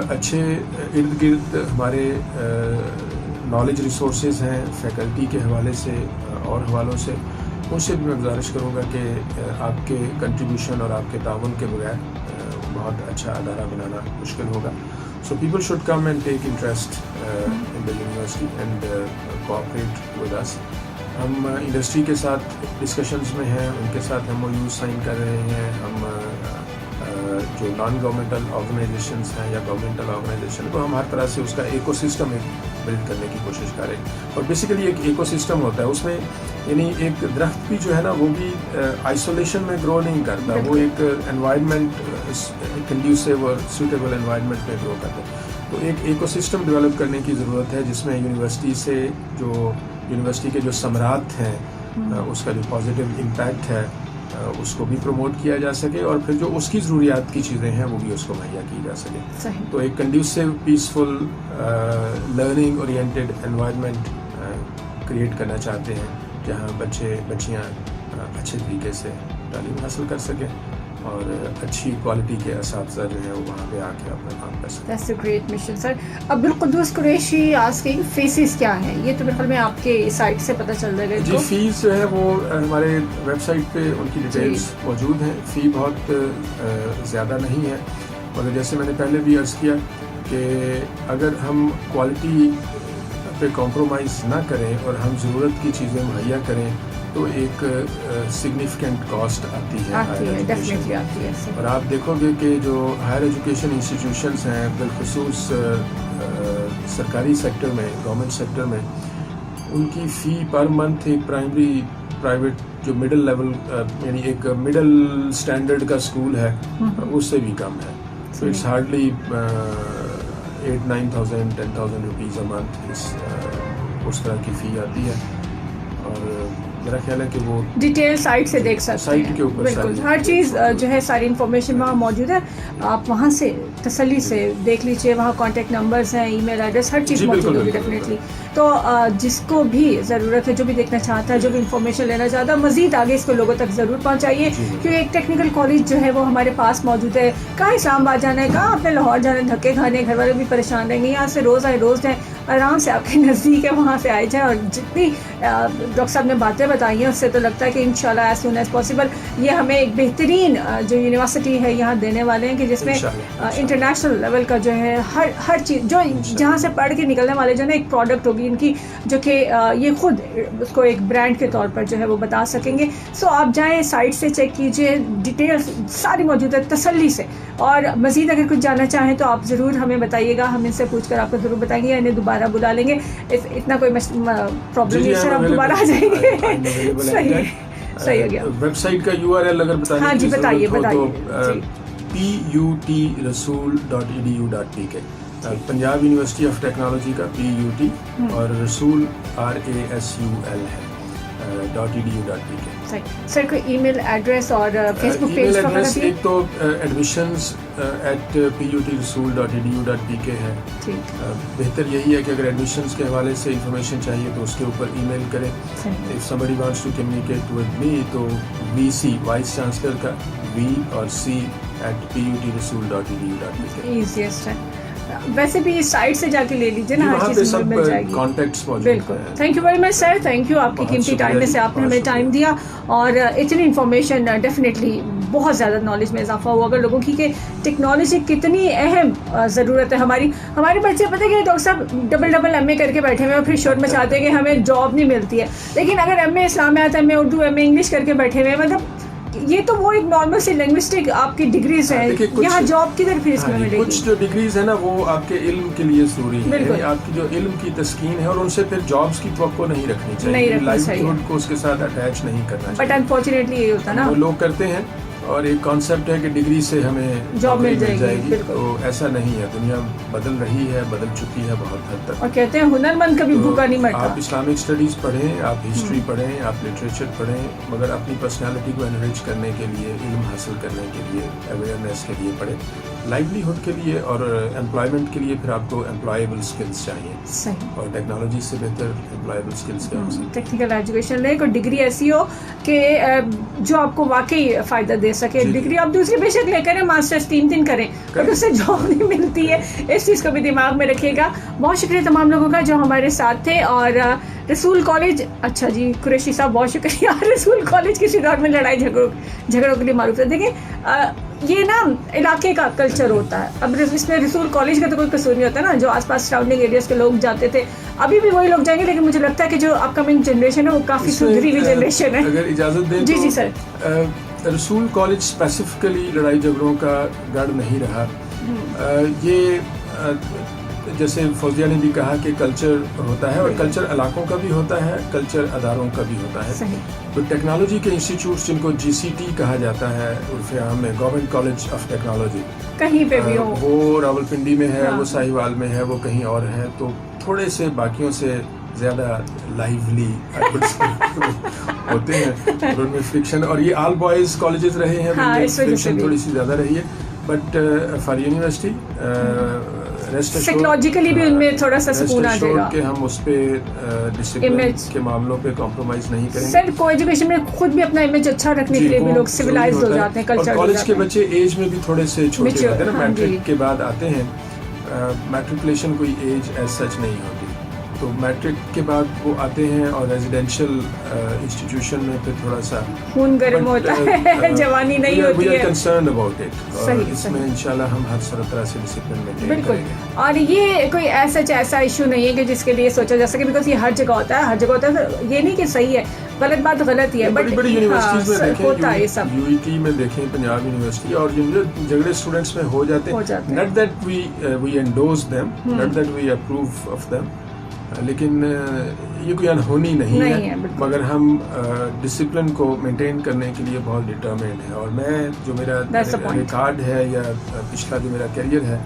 S2: اچھے ارد گرد ہمارے نالج ریسورسز ہیں فیکلٹی کے حوالے سے اور حوالوں سے، ان سے بھی میں گزارش کروں گا کہ آپ کے کنٹریبیوشن اور آپ کے تعاون کے بغیر بہت اچھا ادارہ بنانا مشکل ہوگا. So people should come and take interest in the university and cooperate with us. ہم انڈسٹری کے ساتھ ڈسکشنز میں ہیں، ان کے ساتھ ہم MOU سائن کر رہے ہیں. ہم جو نان گورنمنٹل آرگنائزیشنز ہیں یا گورنمنٹل آرگنائزیشن کو ہم ہر طرح سے اس کا ایکو سسٹم بلڈ کرنے کی کوشش کریں. اور بیسیکلی ایک ایکو سسٹم ہوتا ہے اس میں, یعنی ایک درخت بھی جو ہے نا وہ بھی آئسولیشن میں گرو نہیں کرتا, وہ ایک انوائرمنٹ کنڈیوسیو اور سوٹیبل انوائرمنٹ میں گرو کرتا ہے. تو ایک ایکو سسٹم ڈیولپ کرنے کی ضرورت ہے جس میں یونیورسٹی کے جو ثمرات ہیں اس کا جو پازیٹیو امپیکٹ ہے اس کو بھی پروموٹ کیا جا سکے, اور پھر جو اس کی ضروریات کی چیزیں ہیں وہ بھی اس کو مہیا کی جا سکے. تو ایک conducive peaceful learning oriented environment create کرنا چاہتے ہیں جہاں بچیاں اچھے طریقے سے تعلیم حاصل کر سکیں اور اچھی کوالٹی کے اساتذہ جو ہیں وہ وہاں پہ آ کے اپنا کام کر سکتے ہیں.
S1: That's a great mission, sir. Abdul Quddus Qureshi asking fees کیا ہیں؟ یہ تو میرے میں آپ کے سائٹ سے پتہ چل جائے گا.
S2: جی فیس جو ہے وہ ہمارے ویب سائٹ پہ ان کی ڈیٹیلز موجود ہیں. فی بہت زیادہ نہیں ہے, مگر جیسے میں نے پہلے بھی عرض کیا کہ اگر ہم کوالٹی پہ کمپرومائز نہ کریں اور ہم ضرورت کی چیزیں مہیا کریں تو ایک سگنیفیکنٹ کاسٹ آتی ہے ہائر ایجوکیشن. اور آپ دیکھو گے کہ جو ہائر ایجوکیشن انسٹیٹیوشنس ہیں بالخصوص سرکاری سیکٹر میں, گورنمنٹ سیکٹر میں, ان کی فی پر منتھ ایک پرائیویٹ جو مڈل لیول یعنی ایک مڈل اسٹینڈرڈ کا اسکول ہے اس سے بھی کم ہے. So it's hardly 8,000-9,000 10,000 rupees a month اس طرح کی فی آتی ہے. اور میرا خیال ہے کہ وہ
S1: ڈیٹیل سائٹ سے دیکھ سکتے ہیں.
S2: سائٹ کے اوپر
S1: بالکل ہر چیز جو ہے ساری انفارمیشن وہاں موجود ہے, آپ وہاں سے تسلی سے دیکھ لیجیے. وہاں کانٹیکٹ نمبرز ہیں, ای میل ایڈریس, ہر چیز موجود ہوگی ڈیفینیٹلی. تو جس کو بھی ضرورت ہے, جو بھی دیکھنا چاہتا ہے, جو بھی انفارمیشن لینا چاہتا ہے, مزید آگے اس کو لوگوں تک ضرور پہنچائیے کیونکہ ایک ٹیکنیکل کالج جو ہے وہ ہمارے پاس موجود ہے. کہاں اسلام آباد جانا ہے, کہاں اپنے لاہور جانا ہے, دھکے کھانے, گھر والے بھی پریشان رہیں گے. یہاں سے روز آئے روز جائیں, آرام سے آپ کے نزدیک ہے وہاں سے آئے جائیں. اور جتنی ڈاکٹر صاحب نے باتیں بتائی ہیں اس سے تو لگتا ہے کہ انشاءاللہ ایز سون ایز پاسبل یہ ہمیں ایک بہترین جو یونیورسٹی ہے یہاں دینے والے ہیں کہ جس میں انٹرنیشنل لیول کا جو ہے ہر چیز جو جہاں سے پڑھ کے نکلنے والے جو ہے ایک پروڈکٹ ہوگی ان کی, جو کہ یہ خود اس کو ایک برانڈ کے طور پر جو ہے وہ بتا سکیں گے. سو آپ جائیں سائٹ سے چیک کیجیے, ڈیٹیلز ساری موجود ہے تسلی سے. اور مزید اگر کچھ جاننا چاہیں تو آپ ضرور ہمیں بتائیے گا, ہم ان سے پوچھ کر آپ کو ضرور بتائیں گے, انہیں دوبارہ بلا لیں گے. اتنا کوئی پرابلم نہیں سر, آپ دوبارہ آ جائیں گے. صحیح ہو گیا.
S2: ویب سائٹ کا URL اگر بتائیں.
S1: ہاں جی بتائیے
S2: put.edu.pk Punjab university of technology کا PUT اور رسول RASUL ہے .edu.pk.
S1: سر کوئی ای میل ایڈریس اور فیس بک پیج کا
S2: ایڈریس ایک تو admissions@put.rasul.edu.pk ہے. بہتر یہی ہے کہ اگر ایڈمیشنز کے حوالے سے انفارمیشن چاہیے تو اس کے اوپر ای میل کریں. If somebody wants to communicate with me تو VC وائس چانسلر کا V اور C@put.rasul.edu.pk.
S1: ایزیسٹ ہے. ویسے بھی سائٹ سے جا کے لے لیجیے نا, ہر چیز مل جائے گی. بالکل. Thank you very much sir, thank you. آپ کی قیمتی ٹائم میں سے آپ نے ہمیں ٹائم دیا اور اتنی انفارمیشن ڈیفینیٹلی بہت زیادہ نالج میں اضافہ ہوا اگر لوگوں کی کہ ٹیکنالوجی کتنی اہم ضرورت ہے. ہمارے بچے پتہ کہ ڈاکٹر صاحب ڈبل MA کر کے بیٹھے ہوئے ہیں, پھر شور میں چاہتے ہیں کہ ہمیں جاب نہیں ملتی ہے. لیکن اگر MA اسلام میں آتا ہے, MA اردو, MA انگلش کر کے بیٹھے ہوئے ہیں, مطلب یہ تو وہ ایک نارمل سی لنگوسٹک آپ کی ڈگریز ہیں, یہاں جاب کدھر پھر اس میں ملے گی.
S2: کچھ جو ڈگریز ہیں نا وہ آپ کے علم کے لیے ضروری ہے, یعنی آپ کی جو علم کی تسکین ہے, اور ان سے پھر جابس کی توقع نہیں رکھنی چاہیے, لائیولیہڈ کو اس کے ساتھ اٹیچ نہیں کرنا چاہیے.
S1: بٹ انفارچونیٹلی یہ ہوتا نا,
S2: وہ لوگ کرتے ہیں اور ایک کانسیپٹ ہے کہ ڈگری سے ہمیں
S1: جاب مل جائے گی.
S2: تو ایسا نہیں ہے, دنیا بدل رہی ہے, بدل چکی ہے بہت حد تک.
S1: اور کہتے ہیں ہنر مند کبھی بھوکا نہیں مرتا.
S2: آپ اسلامک اسٹڈیز پڑھیں, آپ ہسٹری پڑھیں, آپ لٹریچر پڑھیں, مگر اپنی پرسنالٹی کو انریچ کرنے کے لیے, علم حاصل کرنے کے لیے, اویئرنیس کے لیے پڑھیں. لائیولیہڈ کے لیے اور امپلائمنٹ کے لیے پھر آپ کو امپلائیبل اسکلس چاہیے.
S1: صحیح.
S2: اور ٹیکنالوجی سے بہتر امپلائیبل اسکلس کیا ہو سکتے.
S1: ٹیکنیکل ایجوکیشن لیں, کوئی ڈگری ایسی ہو کہ جو آپ کو واقعی فائدہ دے سکے. ڈگری آپ دوسری بے شک لے کریں, ماسٹرز 3 کریں, بٹ اس سے جاب نہیں ملتی ہے. اس چیز کو بھی دماغ میں رکھیے گا. بہت شکریہ تمام لوگوں کا جو ہمارے ساتھ تھے. اور رسول کالج, اچھا جی قریشی صاحب بہت شکریہ. رسول کالج کسی دور میں لڑائی جھگڑوں کے لیے معروف ہے. دیکھیں یہ نا علاقے کا کلچر ہوتا ہے. اب اس میں رسول کالج کا تو کوئی قصور نہیں ہوتا نا, جو آس پاس سراؤنڈنگ ایریاز کے لوگ جاتے تھے, ابھی بھی وہی لوگ جائیں گے. لیکن مجھے لگتا ہے کہ جو اپ کمنگ جنریشن ہے وہ کافی سدھری ہوئی جنریشن ہے.
S2: اگر اجازت دیں.
S1: جی سر.
S2: رسول کالج اسپیسیفکلی لڑائی جھگڑوں کا گڑھ نہیں رہا. یہ جیسے فوزیہ نے بھی کہا کہ کلچر ہوتا ہے اور کلچر علاقوں کا بھی ہوتا ہے, کلچر اداروں کا بھی ہوتا ہے. تو ٹیکنالوجی کے انسٹیٹیوٹس جن کو GCT کہا جاتا ہے عرف عام میں, گورنمنٹ کالج آف ٹیکنالوجی,
S1: کہیں پہ بھی ہو,
S2: وہ راولپنڈی میں ہے, وہ ساہیوال میں ہے, وہ کہیں اور ہے, تو تھوڑے سے باقیوں سے زیادہ لائیولی ہوتے ہیں اور ان میں فرکشن, اور یہ آل بوائز کالجز رہے ہیں, فرکشن تھوڑی سی زیادہ رہی ہے. بٹ فار یونیورسٹی
S1: سائیکولوجیکلی بھی ان میں تھوڑا سا سکون آ جائے گا
S2: کہ ہم اس پہ ڈسپلن کے معاملوں پہ کمپرومائز نہیں کریں گے.
S1: سر کو ایجوکیشن میں خود بھی اپنا امیج اچھا رکھنے کے لیے بھی لوگ سویلائز ہو جاتے ہیں, کلچر.
S2: کالج کے بچے ایج میں بھی تھوڑے سے چھوٹے ہوتے ہیں نا, میٹرک کے بعد آتے ہیں. میٹریکولیشن کوئی ایج ایز سچ نہیں ہوتی, تو میٹرک کے بعد وہ آتے ہیں اور ریزیڈینشیل انسٹیٹیوشن میں پھر تھوڑا سا
S1: خون گرم ہوتا ہے, جوانی نہیں ہوتی ہے.
S2: We are concerned about it, اور اس میں انشاءاللہ ہم ہر طرح سے ڈسپلن مینٹین کریں گے.
S1: اور یہ کوئی ایسا ایشو نہیں ہے کہ جس کے لیے سوچا جا سکے, بیکاز یہ ہر جگہ ہوتا ہے, ہر جگہ ہوتا ہے. یہ نہیں کہ صحیح ہے, غلط بات غلط ہی ہے,
S2: بڑی بڑی یونیورسٹیز میں
S1: ہوتا ہے یہ سب.
S2: UET میں دیکھیں, پنجاب یونیورسٹی, اور جھگڑے اسٹوڈنٹس میں ہو جاتے ہیں. Not that we endorse them, not that we approve of them, لیکن یہ کوئی انہونی نہیں ہے, مگر ہم ڈسپلن کو مینٹین کرنے کے لیے بہت ڈٹرمنڈ ہے. اور میں جو میرا ریکارڈ ہے یا پچھلا جو میرا کیریئر ہے,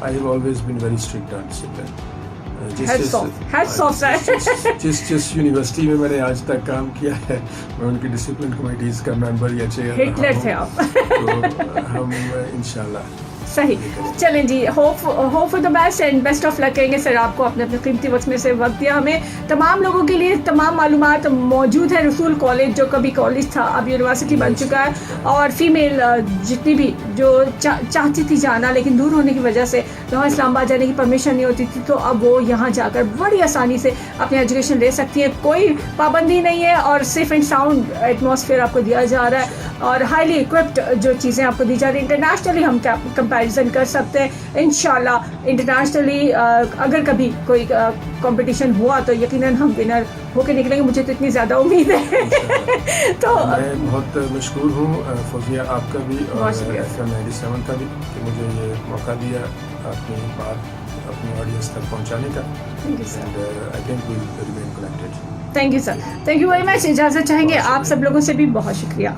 S2: I have always been very strict on discipline. جس یونیورسٹی میں نے آج تک کام کیا ہے, میں ان کی ڈسپلن کمیٹیز کا ممبر یا چیئر رہا ہوں, تو ہم انشاءاللہ
S1: صحیح. چلیں جی, hope for the best and best of luck کہیں گے. سر آپ کو اپنے قیمتی وقت میں سے وقت دیا ہمیں. تمام لوگوں کے لیے تمام معلومات موجود ہے. رسول کالج جو کبھی کالج تھا اب یونیورسٹی بن چکا ہے, اور فیمیل جتنی بھی جو چاہتی تھی جانا لیکن دور ہونے کی وجہ سے وہاں اسلام آباد جانے کی پرمیشن نہیں ہوتی تھی, تو اب وہ یہاں جا کر بڑی آسانی سے اپنی ایجوکیشن لے سکتی ہے. کوئی پابندی نہیں ہے, اور سیف اینڈ ساؤنڈ ایٹماسفیئر آپ کو دیا جا رہا ہے, اور ہائیلی اکوپڈ جو چیزیں آپ کو دی جا رہی ہیں. انٹرنیشنلی ہم کمپیریزن کر سکتے ہیں انشاءاللہ. انٹرنیشنلی اگر کبھی کوئی کمپٹیشن ہوا تو یقیناً ہم ونر ہو کے نکلیں گے, مجھے تو اتنی زیادہ امید ہے. تو
S2: میں بہت مشکور ہوں فوزیہ آپ کا بھی اور FM 97 کا بھی کہ مجھے یہ موقع دیا اپنی بات اپنی آڈینس تک پہنچانے کا.
S1: Thank you sir, thank you very much. اجازت چاہیں گے آپ سب لوگوں سے بھی, بہت شکریہ.